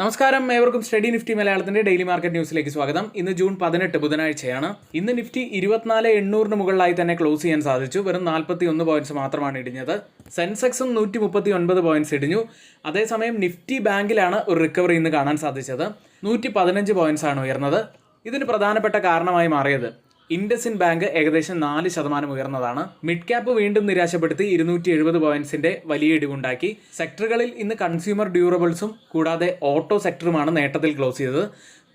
നമസ്കാരം, ഏവർക്കും study Nifty മലയാളത്തിന്റെ ഡെയിലി മാർക്കറ്റ് ന്യൂസിലേക്ക് സ്വാഗതം. ഇന്ന് ജൂൺ 18 ബുധനാഴ്ചയാണ്. ഇന്ന് നിഫ്റ്റി 24,800 മുകളിലായി തന്നെ ക്ലോസ് ചെയ്യാൻ സാധിച്ചു. വെറും 41 പോയിന്റ്സ് മാത്രമാണ് ഇടിഞ്ഞത്. സെൻസെക്സും 139 പോയിന്റ്സ് ഇടിഞ്ഞു. അതേസമയം നിഫ്റ്റി ബാങ്കിലാണ് ഒരു റിക്കവറി ഇന്ന് കാണാൻ സാധിച്ചത്. 115 പോയിന്റ്സ് ആണ് ഉയർന്നത്. ഇതിന് പ്രധാനപ്പെട്ട കാരണമായി മാറിയത് ഇൻഡസിൻഡ് ബാങ്ക് ഏകദേശം 4% ഉയർന്നതാണ്. മിഡ് ക്യാപ്പ് വീണ്ടും നിരാശപ്പെടുത്തി 270 പോയിന്റ്സിന്റെ വലിയ ഇടിവുണ്ടാക്കി. സെക്ടറുകളിൽ ഇന്ന് കൺസ്യൂമർ ഡ്യൂറബിൾസും കൂടാതെ ഓട്ടോ സെക്ടറുമാണ് നേട്ടത്തിൽ ക്ലോസ് ചെയ്തത്.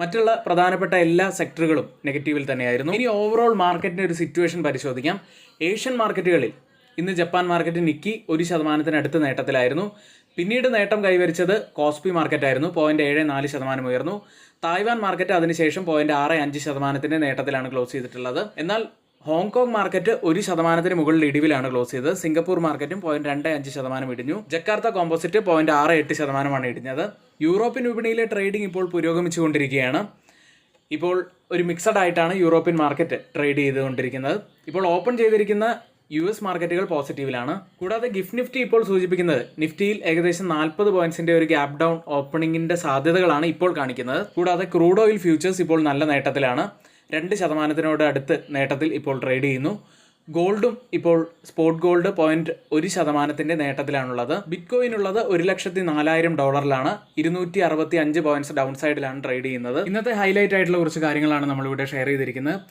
മറ്റുള്ള പ്രധാനപ്പെട്ട എല്ലാ സെക്ടറുകളും നെഗറ്റീവിൽ തന്നെയായിരുന്നു. ഇനി ഓവറോൾ മാർക്കറ്റിന്റെ ഒരു സിറ്റുവേഷൻ പരിശോധിക്കാം. ഏഷ്യൻ മാർക്കറ്റുകളിൽ ഇന്ന് ജപ്പാൻ മാർക്കറ്റ് നിക്കി 1% നേട്ടത്തിലായിരുന്നു. പിന്നീട് നേട്ടം കൈവരിച്ചത് കോസ്പി മാർക്കറ്റായിരുന്നു. 0.74% ഉയർന്നു. തായ്വാൻ മാർക്കറ്റ് അതിനുശേഷം 0.65% നേട്ടത്തിലാണ് ക്ലോസ് ചെയ്തിട്ടുള്ളത്. എന്നാൽ ഹോങ്കോങ് മാർക്കറ്റ് 1% മുകളിൽ ഇടിവിലാണ് ക്ലോസ് ചെയ്തത്. സിംഗപ്പൂർ മാർക്കറ്റും 0.25% ഇടിഞ്ഞു. Jakarta composite 0.68% ഇടിഞ്ഞത്. യൂറോപ്യൻ വിപണിയിലെ ട്രേഡിംഗ് ഇപ്പോൾ പുരോഗമിച്ചുകൊണ്ടിരിക്കുകയാണ്. ഇപ്പോൾ ഒരു മിക്സഡ് ആയിട്ടാണ് യൂറോപ്യൻ മാർക്കറ്റ് ട്രേഡ് ചെയ്തുകൊണ്ടിരിക്കുന്നത്. ഇപ്പോൾ ഓപ്പൺ ചെയ്തിരിക്കുന്ന US മാർക്കറ്റുകൾ പോസിറ്റീവിലാണ്. കൂടാതെ ഗിഫ്റ്റ് നിഫ്റ്റി ഇപ്പോൾ സൂചിപ്പിക്കുന്നത് നിഫ്റ്റിയിൽ ഏകദേശം 40 പോയിന്റ്സിന്റെ ഒരു ഗ്യാപ് ഡൗൺ ഓപ്പണിംഗിന്റെ സാധ്യതകളാണ് ഇപ്പോൾ കാണിക്കുന്നത്. കൂടാതെ ക്രൂഡ് ഓയിൽ ഫ്യൂച്ചേഴ്സ് ഇപ്പോൾ നല്ല നേട്ടത്തിലാണ്. 2% അടുത്ത് നേട്ടത്തിൽ ഇപ്പോൾ ട്രേഡ് ചെയ്യുന്നു. ഗോൾഡും ഇപ്പോൾ സ്പോട്ട് ഗോൾഡ് 0.1% നേട്ടത്തിലാണുള്ളത്. ബിറ്റ്കോയിൻ ഉള്ളത് $104,000 265 പോയിന്റ്സ് ഡൗൺ സൈഡിലാണ് ട്രേഡ് ചെയ്യുന്നത്. ഇന്നത്തെ ഹൈലൈറ്റ് ആയിട്ടുള്ള കുറച്ച് കാര്യങ്ങളാണ് നമ്മളിവിടെ ഷെയർ ചെയ്തിരിക്കുന്നത്.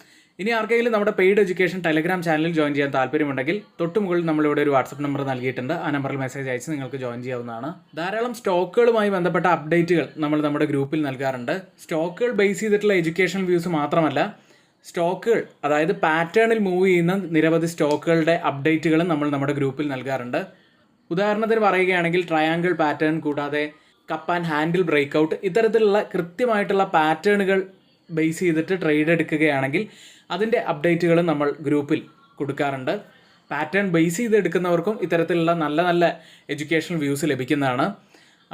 ഇനി ആർക്കെങ്കിലും നമ്മുടെ പെയ്ഡ് എഡ്യൂക്കേഷൻ ടെലഗ്രാം ചാനലിൽ ജോയിൻ ചെയ്യാൻ താല്പര്യമുണ്ടെങ്കിൽ തൊട്ടുമുകളിൽ നമ്മളിവിടെ ഒരു വാട്സപ്പ് നമ്പർ നൽകിയിട്ടുണ്ട്. ആ നമ്പറിൽ മെസ്സേജ് അയച്ച് നിങ്ങൾക്ക് ജോയിൻ ചെയ്യാവുന്നതാണ്. ധാരാളം സ്റ്റോക്കുകളുമായി ബന്ധപ്പെട്ട അപ്ഡേറ്റുകൾ നമ്മൾ നമ്മുടെ ഗ്രൂപ്പിൽ നൽകാറുണ്ട്. സ്റ്റോക്കുകൾ ബേസ് ചെയ്തിട്ടുള്ള എഡ്യൂക്കേഷൻ വ്യൂസ് മാത്രമല്ല, സ്റ്റോക്കുകൾ അതായത് പാറ്റേണിൽ മൂവ് ചെയ്യുന്ന നിരവധി സ്റ്റോക്കുകളുടെ അപ്ഡേറ്റുകളും നമ്മൾ നമ്മുടെ ഗ്രൂപ്പിൽ നൽകാറുണ്ട്. ഉദാഹരണത്തിന് പറയുകയാണെങ്കിൽ ട്രയാങ്കിൾ പാറ്റേൺ, കൂടാതെ കപ്പ് ആൻഡ് ഹാൻഡിൽ ബ്രേക്ക്ഔട്ട്, ഇത്തരത്തിലുള്ള കൃത്യമായിട്ടുള്ള പാറ്റേണുകൾ ബേസ് ചെയ്തിട്ട് ട്രേഡ് എടുക്കുകയാണെങ്കിൽ അതിൻ്റെ അപ്ഡേറ്റുകളും നമ്മൾ ഗ്രൂപ്പിൽ കൊടുക്കാറുണ്ട്. പാറ്റേൺ ബേസ് ചെയ്ത് എടുക്കുന്നവർക്കും ഇത്തരത്തിലുള്ള നല്ല നല്ല എഡ്യൂക്കേഷണൽ വ്യൂസ് ലഭിക്കുന്നതാണ്.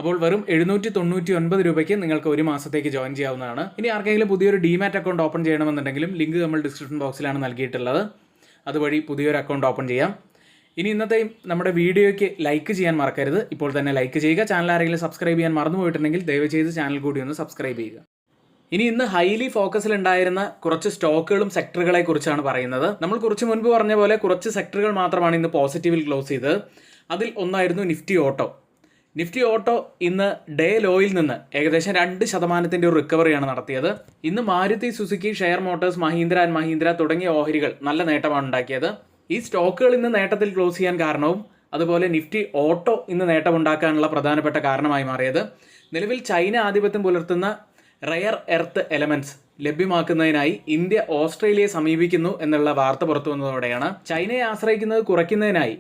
അപ്പോൾ വെറും 799 രൂപയ്ക്ക് നിങ്ങൾക്ക് ഒരു മാസത്തേക്ക് ജോയിൻ ചെയ്യാവുന്നതാണ്. ഇനി ആർക്കെങ്കിലും പുതിയൊരു ഡിമാറ്റ് അക്കൗണ്ട് ഓപ്പൺ ചെയ്യണമെന്നുണ്ടെങ്കിലും ലിങ്ക് നമ്മൾ ഡിസ്ക്രിപ്ഷൻ ബോക്സിലാണ് നൽകിയിട്ടുള്ളത്. അതുവഴി പുതിയൊരു അക്കൗണ്ട് ഓപ്പൺ ചെയ്യാം. ഇനി ഇന്നത്തെയും നമ്മുടെ വീഡിയോയ്ക്ക് ലൈക്ക് ചെയ്യാൻ മറക്കരുത്. ഇപ്പോൾ തന്നെ ലൈക്ക് ചെയ്യുക. ചാനൽ ആരെങ്കിലും സബ്സ്ക്രൈബ് ചെയ്യാൻ മറന്നുപോയിട്ടുണ്ടെങ്കിൽ ദയവ് ചെയ്ത് ചാനൽ കൂടി ഒന്ന് സബ്സ്ക്രൈബ് ചെയ്യുക. ഇന്ന് ഹൈലി ഫോക്കസിൽ ഉണ്ടായിരുന്ന കുറച്ച് സ്റ്റോക്കുകളും സെക്ടറുകളെ കുറിച്ചാണ് പറയുന്നത്. നമ്മൾ കുറച്ച് മുൻപ് പറഞ്ഞ പോലെ കുറച്ച് സെക്ടറുകൾ മാത്രമാണ് ഇന്ന് പോസിറ്റീവിൽ ക്ലോസ് ചെയ്തത്. അതിൽ ഒന്നായിരുന്നു നിഫ്റ്റി ഓട്ടോ. നിഫ്റ്റി ഓട്ടോ ഇന്ന് ഡേ ലോയിൽ നിന്ന് ഏകദേശം 2% ഒരു റിക്കവറിയാണ് നടത്തിയത്. ഇന്ന് Maruti Suzuki, share Motors, Mahindra and Mahindra തുടങ്ങിയ ഓഹരികൾ നല്ല നേട്ടമാണ് ഉണ്ടാക്കിയത്. ഈ സ്റ്റോക്കുകൾ ഇന്ന് നേട്ടത്തിൽ ക്ലോസ് ചെയ്യാൻ കാരണവും അതുപോലെ നിഫ്റ്റി ഓട്ടോ ഇന്ന് നേട്ടമുണ്ടാക്കാനുള്ള പ്രധാനപ്പെട്ട കാരണമായി മാറിയത് നിലവിൽ ചൈന ആധിപത്യം പുലർത്തുന്ന റെയർ എർത്ത് എലമെന്റ്സ് ലഭ്യമാക്കുന്നതിനായി ഇന്ത്യ ഓസ്ട്രേലിയയെ സമീപിക്കുന്നു എന്നുള്ള വാർത്ത പുറത്തു വന്നതോടെയാണ്. ചൈനയെ ആശ്രയിക്കുന്നത് കുറയ്ക്കുന്നതിനായി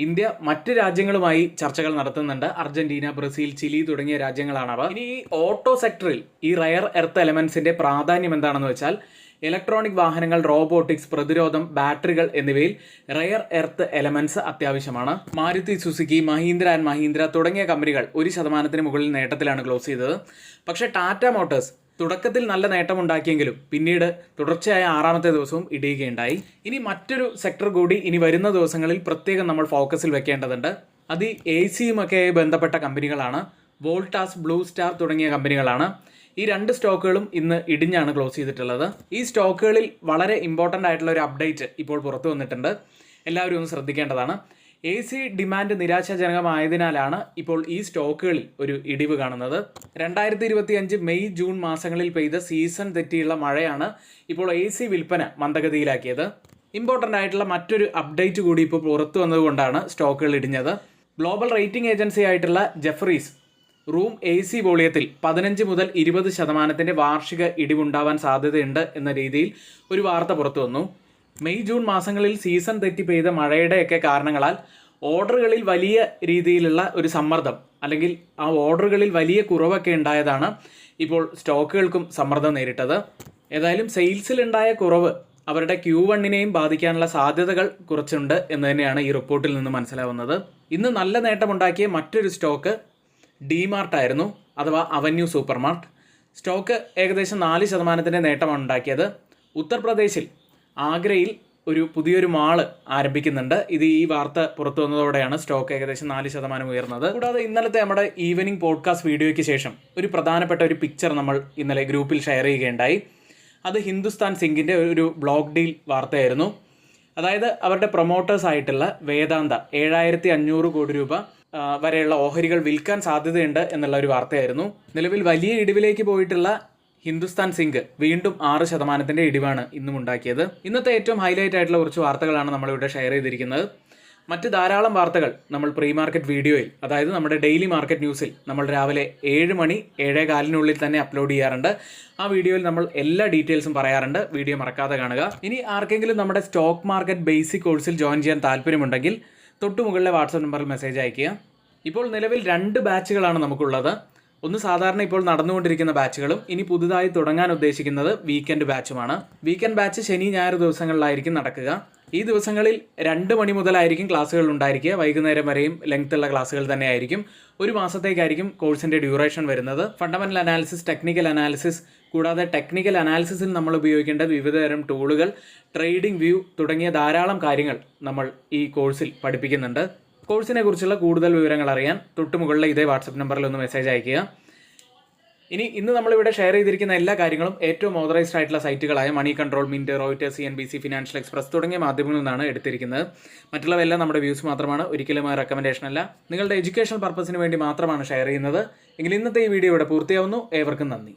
ഇന്ത്യ മറ്റ് രാജ്യങ്ങളുമായി ചർച്ചകൾ നടത്തുന്നുണ്ട്. അർജന്റീന, ബ്രസീൽ, ചിലി തുടങ്ങിയ രാജ്യങ്ങളാണവ. ഇനി ഈ ഓട്ടോ സെക്ടറിൽ ഈ റെയർ എർത്ത് എലമെന്റ്സിന്റെ പ്രാധാന്യം എന്താണെന്ന് വെച്ചാൽ ഇലക്ട്രോണിക് വാഹനങ്ങൾ, റോബോട്ടിക്സ്, പ്രതിരോധം, ബാറ്ററികൾ എന്നിവയിൽ റെയർ എർത്ത് എലമെന്റ്സ് അത്യാവശ്യമാണ്. മാരുതി സുസുക്കി, മഹീന്ദ്ര ആൻഡ് മഹീന്ദ്ര തുടങ്ങിയ കമ്പനികൾ 1% മുകളിൽ നേട്ടത്തിലാണ് ക്ലോസ് ചെയ്തത്. പക്ഷേ ടാറ്റ മോട്ടോഴ്സ് തുടക്കത്തിൽ നല്ല നേട്ടമുണ്ടാക്കിയെങ്കിലും പിന്നീട് തുടർച്ചയായ 6ാമത്തെ ദിവസവും ഇടിയുകയുണ്ടായി. ഇനി മറ്റൊരു സെക്ടർ കൂടി ഇനി വരുന്ന ദിവസങ്ങളിൽ പ്രത്യേകം നമ്മൾ ഫോക്കസിൽ വെക്കേണ്ടതുണ്ട്. അത് AC-യുമൊക്കെ ബന്ധപ്പെട്ട കമ്പനികളാണ്. വോൾട്ടാസ്, ബ്ലൂ സ്റ്റാർ തുടങ്ങിയ കമ്പനികളാണ്. ഈ 2 സ്റ്റോക്കുകളും ഇന്ന് ഇടിഞ്ഞാണ് ക്ലോസ് ചെയ്തിട്ടുള്ളത്. ഈ സ്റ്റോക്കുകളിൽ വളരെ ഇമ്പോർട്ടൻ്റ് ആയിട്ടുള്ള ഒരു അപ്ഡേറ്റ് ഇപ്പോൾ പുറത്തു വന്നിട്ടുണ്ട്. എല്ലാവരും ഒന്ന് ശ്രദ്ധിക്കേണ്ടതാണ്. AC ഡിമാൻഡ് നിരാശാജനകമായതിനാലാണ് ഇപ്പോൾ ഈ സ്റ്റോക്കുകളിൽ ഒരു ഇടിവ് കാണുന്നത്. 2025 മെയ് ജൂൺ മാസങ്ങളിൽ പെയ്ത സീസൺ തെറ്റിയുള്ള മഴയാണ് ഇപ്പോൾ AC വിൽപ്പന മന്ദഗതിയിലാക്കിയത്. ഇമ്പോർട്ടൻ്റ് ആയിട്ടുള്ള മറ്റൊരു അപ്ഡേറ്റ് കൂടി ഇപ്പോൾ പുറത്തു വന്നതുകൊണ്ടാണ് സ്റ്റോക്കുകൾ ഇടിഞ്ഞത്. ഗ്ലോബൽ റേറ്റിംഗ് ഏജൻസി ആയിട്ടുള്ള ജെഫ്രീസ് റൂം AC വോളിയത്തിൽ 15 മുതൽ 20% വാർഷിക ഇടിവുണ്ടാവാൻ സാധ്യതയുണ്ട് എന്ന രീതിയിൽ ഒരു വാർത്ത പുറത്തു വന്നു. മെയ് ജൂൺ മാസങ്ങളിൽ സീസൺ തെറ്റി പെയ്ത മഴയുടെയൊക്കെ കാരണങ്ങളാൽ ഓർഡറുകളിൽ വലിയ രീതിയിലുള്ള ഒരു സമ്മർദ്ദം അല്ലെങ്കിൽ ആ ഓർഡറുകളിൽ വലിയ കുറവൊക്കെ ഉണ്ടായതാണ് ഇപ്പോൾ സ്റ്റോക്കുകൾക്കും സമ്മർദ്ദം നേരിട്ടത്. ഏതായാലും സെയിൽസിലുണ്ടായ കുറവ് അവരുടെ Q1-നെയും ബാധിക്കാനുള്ള സാധ്യതകൾ കുറച്ചുണ്ട് എന്ന് തന്നെയാണ് ഈ റിപ്പോർട്ടിൽ നിന്ന് മനസ്സിലാവുന്നത്. ഇന്ന് നല്ല നേട്ടമുണ്ടാക്കിയ മറ്റൊരു സ്റ്റോക്ക് ഡിമാർട്ട് ആയിരുന്നു, അഥവാ അവന്യൂ സൂപ്പർ മാർട്ട്. സ്റ്റോക്ക് ഏകദേശം 4% നേട്ടമാണ് ഉണ്ടാക്കിയത്. ഉത്തർപ്രദേശിൽ ആഗ്രയിൽ ഒരു പുതിയൊരു മാള് ആരംഭിക്കുന്നുണ്ട്. ഇത് ഈ വാർത്ത പുറത്തു വന്നതോടെയാണ് സ്റ്റോക്ക് ഏകദേശം 4% ഉയർന്നത്. കൂടാതെ ഇന്നലത്തെ നമ്മുടെ ഈവനിങ് പോഡ്കാസ്റ്റ് വീഡിയോയ്ക്ക് ശേഷം ഒരു പ്രധാനപ്പെട്ട ഒരു പിക്ചർ നമ്മൾ ഇന്നലെ ഗ്രൂപ്പിൽ ഷെയർ ചെയ്യുകയുണ്ടായി. അത് ഹിന്ദുസ്ഥാൻ സിങ്കിൻ്റെ ഒരു ബ്ലോക്ക് ഡീൽ വാർത്തയായിരുന്നു. അതായത് അവരുടെ പ്രൊമോട്ടേഴ്സ് ആയിട്ടുള്ള വേദാന്ത 7,500 കോടി രൂപ വരെയുള്ള ഓഹരികൾ വിൽക്കാൻ സാധ്യതയുണ്ട് എന്നുള്ള ഒരു വാർത്തയായിരുന്നു. നിലവിൽ വലിയ ഇടിവിലേക്ക് പോയിട്ടുള്ള ഹിന്ദുസ്ഥാൻ സിങ്ക് വീണ്ടും 6% ഇടിവാണ് ഇന്നും ഉണ്ടാക്കിയത്. ഇന്നത്തെ ഏറ്റവും ഹൈലൈറ്റ് ആയിട്ടുള്ള കുറച്ച് വാർത്തകളാണ് നമ്മളിവിടെ ഷെയർ ചെയ്തിരിക്കുന്നത്. മറ്റ് ധാരാളം വാർത്തകൾ നമ്മൾ പ്രീ മാർക്കറ്റ് വീഡിയോയിൽ, അതായത് നമ്മുടെ ഡെയിലി മാർക്കറ്റ് ന്യൂസിൽ നമ്മൾ രാവിലെ 7 മണി 7:15 തന്നെ അപ്ലോഡ് ചെയ്യാറുണ്ട്. ആ വീഡിയോയിൽ നമ്മൾ എല്ലാ ഡീറ്റെയിൽസും പറയാറുണ്ട്. വീഡിയോ മറക്കാതെ കാണുക. ഇനി ആർക്കെങ്കിലും നമ്മുടെ സ്റ്റോക്ക് മാർക്കറ്റ് ബേസിക് കോഴ്സിൽ ജോയിൻ ചെയ്യാൻ താല്പര്യമുണ്ടെങ്കിൽ തൊട്ടുമുകളിലെ വാട്സാപ്പ് നമ്പറിൽ മെസ്സേജ് അയയ്ക്കുക. ഇപ്പോൾ നിലവിൽ 2 ബാച്ചുകളാണ് നമുക്കുള്ളത്. ഒന്ന് സാധാരണ ഇപ്പോൾ നടന്നുകൊണ്ടിരിക്കുന്ന ബാച്ചുകളും ഇനി പുതുതായി തുടങ്ങാൻ ഉദ്ദേശിക്കുന്നത് വീക്കെൻഡ് ബാച്ചുമാണ്. വീക്കെൻഡ് ബാച്ച് ശനി ഞായർ ദിവസങ്ങളിലായിരിക്കും നടക്കുക. ഈ ദിവസങ്ങളിൽ 2 മണി മുതലായിരിക്കും ക്ലാസ്സുകൾ ഉണ്ടായിരിക്കുക. വൈകുന്നേരം വരെയും ലെങ്ത്തുള്ള ക്ലാസ്സുകൾ തന്നെ ആയിരിക്കും. 1 മാസത്തേക്കായിരിക്കും കോഴ്സിൻ്റെ ഡ്യൂറേഷൻ വരുന്നത്. ഫണ്ടമെൻ്റൽ അനാലിസിസ്, ടെക്നിക്കൽ അനാലിസിസ്, കൂടാതെ ടെക്നിക്കൽ അനാലിസിസിൽ നമ്മൾ ഉപയോഗിക്കേണ്ട വിവിധതരം ടൂളുകൾ, ട്രേഡിംഗ് വ്യൂ തുടങ്ങിയ ധാരാളം കാര്യങ്ങൾ നമ്മൾ ഈ കോഴ്സിൽ പഠിപ്പിക്കുന്നുണ്ട്. കോഴ്സിനെ കുറിച്ചുള്ള കൂടുതൽ വിവരങ്ങൾ അറിയാൻ തൊട്ടുമുകളിലെ ഇതേ വാട്സപ്പ് നമ്പറിൽ ഒന്ന് മെസ്സേജ് അയയ്ക്കുക. ഇന്ന് നമ്മളിവിടെ ഷെയർ ചെയ്തിരിക്കുന്ന എല്ലാ കാര്യങ്ങളും ഏറ്റവും ഓതറൈസ്ഡ് ആയിട്ടുള്ള സൈറ്റുകളായ Money Control, Mint, Reuters, CNBC, Financial Express തുടങ്ങിയ മാധ്യമങ്ങളിൽ നിന്നാണ് എടുത്തിരിക്കുന്നത്. മറ്റുള്ളവയെല്ലാം നമ്മുടെ വ്യൂസ് മാത്രമാണ്, ഒരിക്കലും റെക്കമെൻഡേഷൻ അല്ല. നിങ്ങളുടെ എഡ്യൂക്കേഷൻ പർപ്പസിന് വേണ്ടി മാത്രമാണ് ഷെയർ ചെയ്യുന്നത്. എങ്കിൽ ഇന്നത്തെ ഈ വീഡിയോ ഇവിടെ പൂർത്തിയാവുന്നു. ഏവർക്കും നന്ദി.